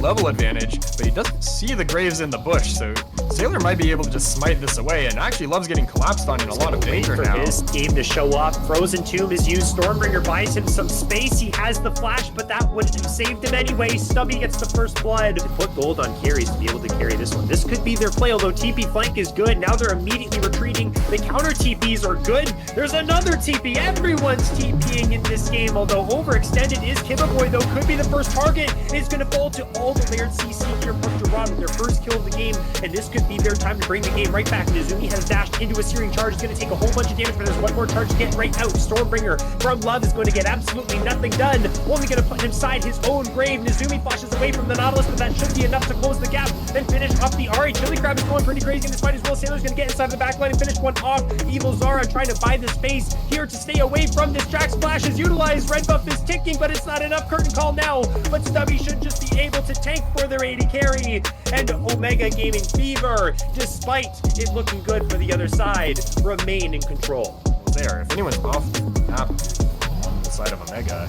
level advantage, but he doesn't see the Graves in the bush, so Sailor might be able to just smite this away, and actually Love's getting collapsed on in a lot of danger now. His game to show up. Frozen Tomb is used. Stormbringer buys him some space. He has the flash, but that wouldn't have saved him anyway. Stubby gets the first blood. Put gold on carries to be able to carry this one. This could be their play, although TP flank is good. Now they're immediately retreating. The counter TPs are good. There's another TP. Everyone's TPing in this game, although overextended is Kibaboy, though could be the first target. It's going to fall to all the layered CC here from Dorado, their first kill of the game, and this could be their time to bring the game right back. Nezumi has dashed into a searing charge. It's going to take a whole bunch of damage, but there's one more charge to get right out. Stormbringer from Love is going to get absolutely nothing done. Only going to put him inside his own grave. Nezumi flashes away from the Nautilus, but that should be enough to close the gap and finish off the Ari. Chili Crab is going pretty crazy in this fight as well. Sailor's going to get inside the backline and finish one off. Evil Zara trying to buy the space here to stay away from this. Jack Splash is utilized. Red buff is ticking, but it's not enough. Curtain call now, but Stubby should just be able to tank for their AD carry. And Omega Gaming Fever, despite it looking good for the other side, remain in control. There, if anyone's off the map on the side of Omega,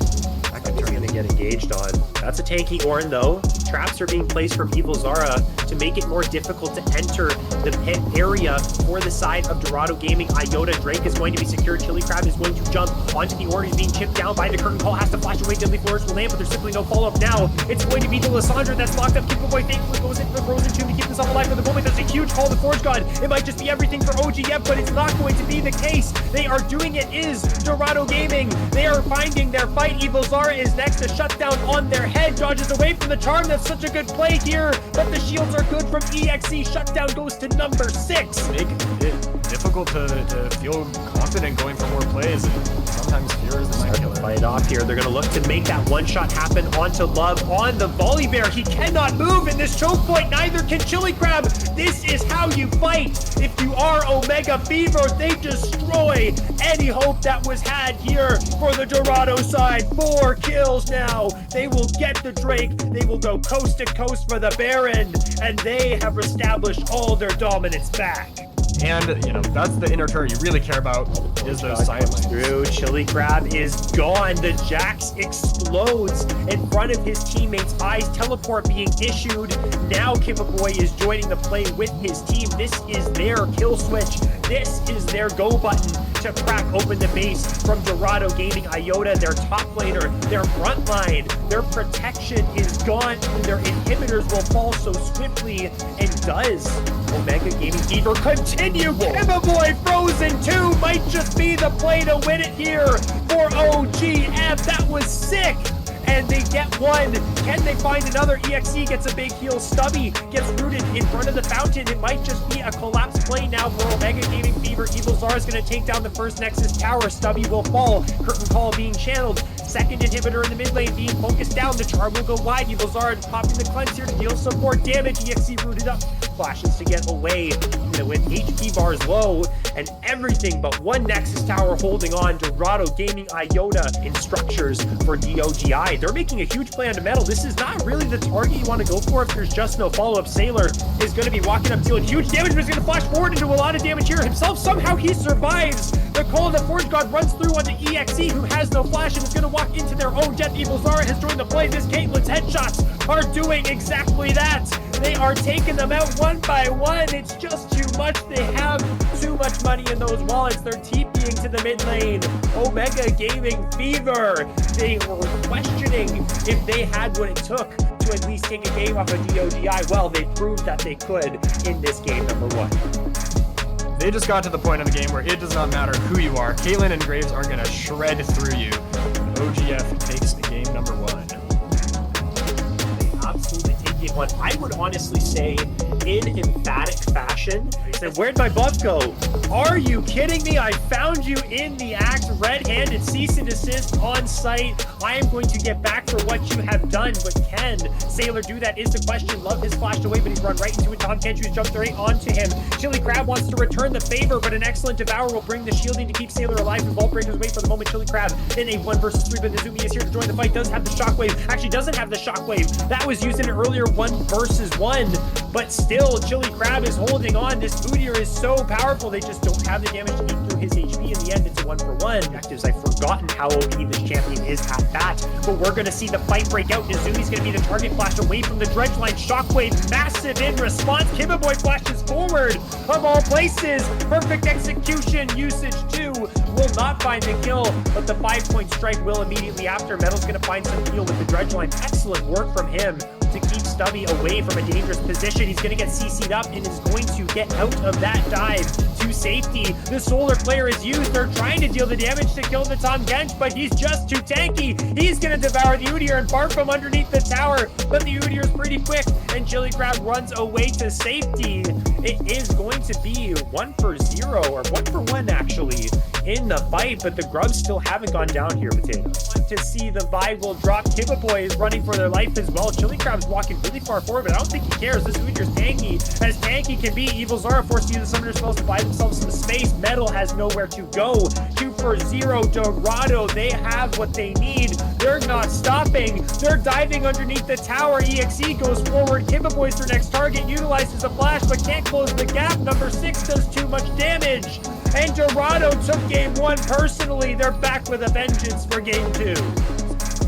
that could turn to get engaged on. That's a tanky Ornn though. Traps are being placed from Evil Zara to make it more difficult to enter the pit area for the side of Dorado Gaming. Iota Drake is going to be secured. Chili Crab is going to jump onto the Ornn. He's being chipped down by the Curtain Call. Has to flash away. Deadly Flourish will land, but there's simply no follow-up now. It's going to be the Lissandra that's locked up. Kibaboy thankfully goes into the Frozen Tomb to keep himself alive for the moment. There's a huge call to Forge God. It might just be everything for OGF, but it's not going to be the case. They are doing it is Dorado Gaming. They are finding their fight. Evil Zara is next to shut down on their head. Dodges away from the charm. That's such a good play here, but the shields are good from EXE. Shutdown goes to number 6. Make it difficult to feel confident going for more plays, and sometimes fear is the mind killer. Fight off here. They're going to look to make that one shot happen onto Love on the volley bear. He cannot move in this choke point. Neither can Chili Crab. This is how you fight. If you are Omega Fever, they destroy any hope that was had here for the Dorado side. 4 kills now. They will get the Drake. They will go coast to coast for the Baron, and they have established all their dominance back. And, you know, that's the inner turret you really care about, is those sidelines. Through. Chili Crab is gone. The Jax explodes in front of his teammates' eyes. Teleport being issued. Now Kibaboy is joining the play with his team. This is their kill switch. This is their go button to crack open the base from Dorado Gaming. Iota, their top laner, their front line, their protection is gone. Their inhibitors will fall so swiftly, and does Omega Gaming Fever continue? Kibaboy Frozen 2 might just be the play to win it here for OGF. That was sick. And they get one. Can they find another? EXE gets a big heal. Stubby gets rooted in front of the fountain. It might just be a collapse play now for Omega Gaming Fever. Evil Zara is going to take down the first Nexus tower. Stubby will fall. Curtain Call being channeled. Second inhibitor in the mid lane being focused down. The charm will go wide. Evil Zara popping the cleanse here to deal some more damage. EXE rooted up. Flashes to get away with HP bars low and everything but one Nexus tower holding on. Dorado Gaming Iota in structures for DOGI. They're making a huge play on the metal. This is not really the target you want to go for if there's just no follow-up. Sailor is going to be walking up dealing huge damage, but he's going to flash forward into a lot of damage here himself. Somehow he survives. The call of the Forge God runs through onto EXE, who has no flash and is going to walk into their own death. Evil Zara has joined the play. This Caitlyn's headshots are doing exactly that. They are taking them out one by one. It's just too much. They have too much money in those wallets. They're TPing to the mid lane. Omega Gaming Fever. They were questioning if they had what it took to at least take a game off of DOGI. Well, they proved that they could in this game number 1. They just got to the point in the game where it does not matter who you are. Caitlyn and Graves are going to shred through you. OGF takes game number 1. They absolutely take game 1. I would honestly say in emphatic fashion. Said, where'd my buff go? Are you kidding me? I found you in the act, red-handed, cease and desist on site. I am going to get back for what you have done, but can Sailor do that is the question. Love has flashed away, but he's run right into it. Tom Kenchu has jumped right onto him. Chili Crab wants to return the favor, but an excellent Devour will bring the shielding to keep Sailor alive. And Vault Breakers wait for the moment. Chili Crab in a 1 versus 3, but Nezumi is here to join the fight. Does have the shockwave. Actually doesn't have the shockwave. That was used in an earlier 1 versus 1, but still Chili Crab is holding on. This Bootier is so powerful. They just don't have the damage to eat through his HP. In the end, it's a 1-for-1. Objectives, I've forgotten how OP this champion is at that, but we're going to see the fight break out. Nizumi's going to be the target, flash away from the dredge line. Shockwave, massive in response. Kibaboy flashes forward of all places. Perfect execution, usage 2 will not find the kill, but the 5-point strike will immediately after. Metal's going to find some heal with the dredge line. Excellent work from him to keep Stubby away from a dangerous position. He's going to get CC'd up and is going to get out of that dive to safety. The Solar player is used. They're trying to deal the damage to kill the Tom Gench, but he's just too tanky. He's going to devour the Udyr and barf from underneath the tower, but the Udyr is pretty quick, and Chili Crab runs away to safety. It is going to be 1-for-0, or 1-for-1 actually, in the fight, but the Grubs still haven't gone down here, Potato. To see the vibe will drop. Kibaboy is running for their life as well. Chili Crab's walking really far forward, but I don't think he cares. This Udyr's tanky, as tanky can be. Evil Zara forced to use the summoner spells to buy themselves some space. Metal has nowhere to go. 2-for-0, Dorado, they have what they need. They're not stopping. They're diving underneath the tower. EXE goes forward. Kibaboy's their next target, utilizes a flash, but can't close the gap. Number 6 does too much damage. And Dorado took game 1 personally. They're back with a vengeance for game 2.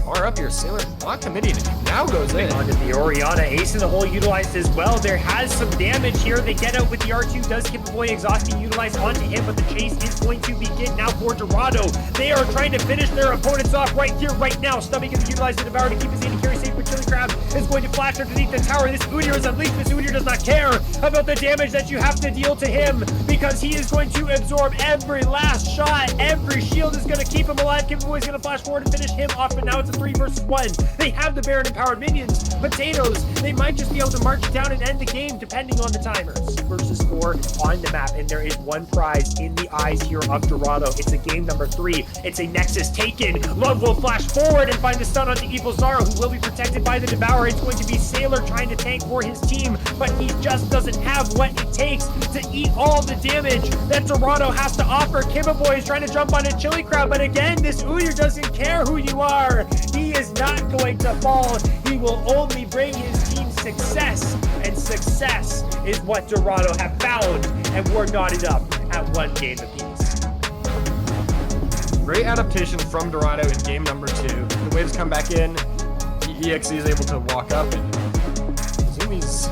Far up here, Sailor not committing. Now goes in. Onto the Orianna. Ace in the hole utilized as well. There has some damage here. They get out with the R2. Does Kibaboy exhausting utilized onto him, but the chase is going to begin now for Dorado. They are trying to finish their opponents off right here, right now. Stubby going to utilize the Devour to keep his AD carry safe, but Chili Crab is going to flash underneath the tower. This Udyr is unleashed. This Udyr does not care about the damage that you have to deal to him, because he is going to absorb every last shot. Every shield is going to keep him alive. Kibaboy is going to flash forward and finish him off, but now it's a 3-versus-1. They have the Baron empowered minions. Potatoes, they might just be able to march down and end the game depending on the timers. Versus 4 on the map, and there is one prize in the eyes here of Dorado. It's a game number 3. It's a Nexus taken. Love will flash forward and find the stun onto Evil Zara, who will be protected by the Devourer. It's going to be Sailor trying to tank for his team, but he just doesn't have what it takes to eat all the damage that Dorado has to offer. Kibaboy is trying to jump on a Chili Crab, but again, this Udyr doesn't care who you are. He is not going to fall. He will only bring his team success, and success is what Dorado have found, and we're knotted up at 1 game apiece. Great adaptation from Dorado in game number 2. The waves come back in. EXE is able to walk up, and Nizumi's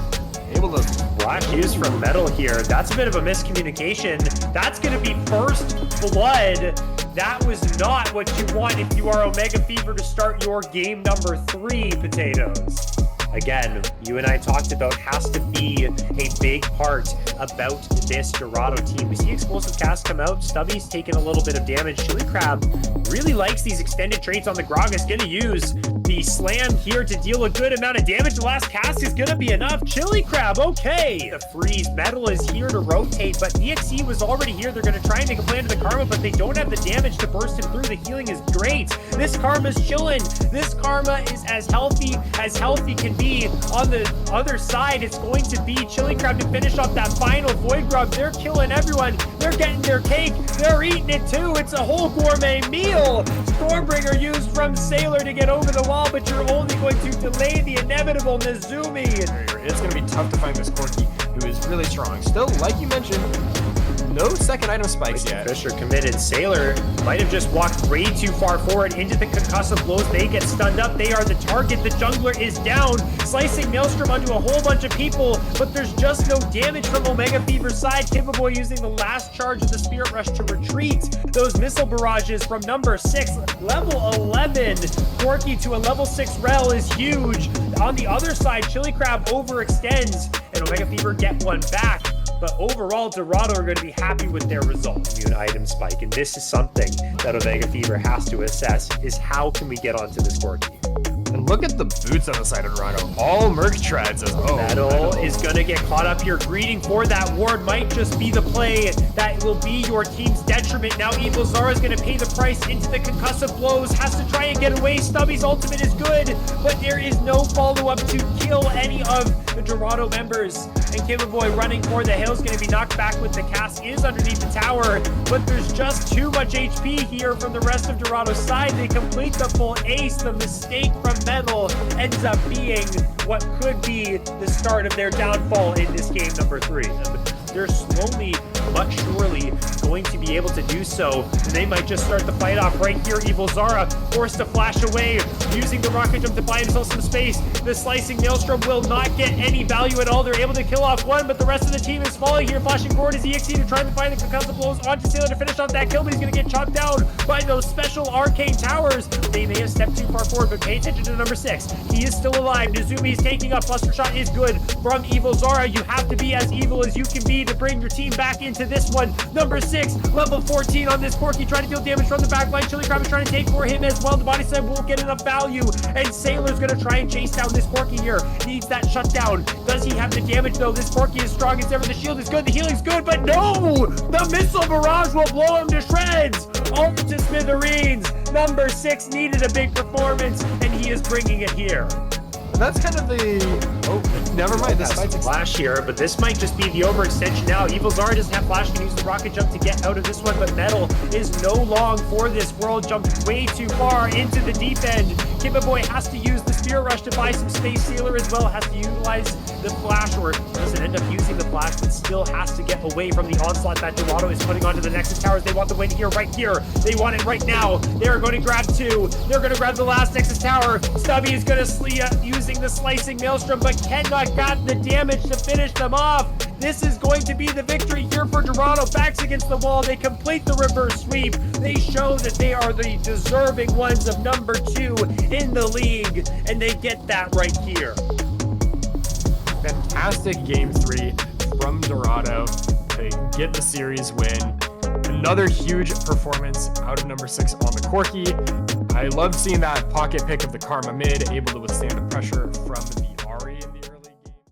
able to Black use from Metal here. That's a bit of a miscommunication. That's going to be first blood. That was not what you want if you are Omega Fever to start your game number 3, Potatoes. Again, you and I talked about has to be a big part about this Dorado team. We see explosive cast come out. Stubby's taking a little bit of damage. Chili Crab really likes these extended traits on the Gragas. Gonna use the slam here to deal a good amount of damage. The last cast is gonna be enough. Chili Crab, okay. The freeze. Metal is here to rotate, but EXE was already here. They're gonna try and make a plan to the Karma, but they don't have the damage to burst him through. The healing is great. This Karma's chilling. This Karma is as healthy can be. On the other side, it's going to be Chili Crab to finish off that final Void Grub. They're killing everyone. They're getting their cake. They're eating it too. It's a whole gourmet meal. Stormbringer used from Sailor to get over the wall, but you're only going to delay the inevitable. Nizumi. It's going to be tough to find this Corki, who is really strong. Still, like you mentioned, no second item spikes yet. Fisher committed. Sailor might have just walked way too far forward into the concussive blows. They get stunned up. They are the target. The jungler is down, slicing Maelstrom onto a whole bunch of people, but there's just no damage from Omega Fever's side. Kibaboy using the last charge of the Spirit Rush to retreat. Those missile barrages from number 6, level 11. Corki to a level 6 rel is huge. On the other side, Chili Crab overextends, and Omega Fever get one back. But overall, Dorado are going to be happy with their result. Immune item spike, and this is something that Omega Fever has to assess, is how can we get onto this Corki? And look at the boots on the side of Dorado. All merc treads as Metal is going to get caught up here. Greeting for that ward might just be the play that will be your team's detriment. Now Evil Zara is going to pay the price into the concussive blows. Has to try and get away. Stubby's ultimate is good, but there is no follow-up to kill any of the Dorado members. And Kibaboy running for the hill is going to be knocked back with the cast. Is underneath the tower, but there's just too much HP here from the rest of Dorado's side. They complete the full ace. The mistake from Metal ends up being what could be the start of their downfall in this game number 3. They're slowly but surely going to be able to do so. And they might just start the fight off right here. Evil Zara forced to flash away, using the rocket jump to buy himself some space. The slicing Maelstrom will not get any value at all. They're able to kill off one, but the rest of the team is falling here. Flashing forward is EXE to try to find the concussive blows onto Sailor to finish off that kill, but he's going to get chopped down by those special arcane towers. They may have stepped too far forward, but pay attention to number 6. He is still alive. Nezumi is taking up. Buster shot is good from Evil Zara. You have to be as evil as you can be to bring your team back into this one. Number 6, level 14 on this Corki, trying to deal damage from the backline. Chili Crab is trying to take for him as well. The body slam won't get enough value, and Sailor's going to try and chase down this Corki here. Needs that shutdown. Does he have the damage though? This Corki is strong as ever. The shield is good. The healing's good, but no! The missile barrage will blow him to shreds. All to smithereens. Number 6 needed a big performance, and he is bringing it here. That's kind of the... Oh, never mind. This fight's flash here, but this might just be the overextension now. Evil Zara doesn't have flash, can use the rocket jump to get out of this one, but Metal is no long for this world. Jumped way too far into the deep end. Kippa Boy has to use the Spirit Rush to buy some space. Sailor as well has to utilize the flash, or doesn't end up using the flash, but still has to get away from the onslaught that Dorado is putting onto the Nexus Towers. They want the win here, right here. They want it right now. They're going to grab 2. They're going to grab the last Nexus Tower. Stubby is going to using the slicing Maelstrom, but cannot got the damage to finish them off. This is going to be the victory here for Dorado. Backs against the wall. They complete the reverse sweep. They show that they are the deserving ones of number 2 in the league, and they get that right here. Fantastic game 3 from Dorado to get the series win. Another huge performance out of number 6 on the Corki. I love seeing that pocket pick of the Karma mid, able to withstand the pressure from the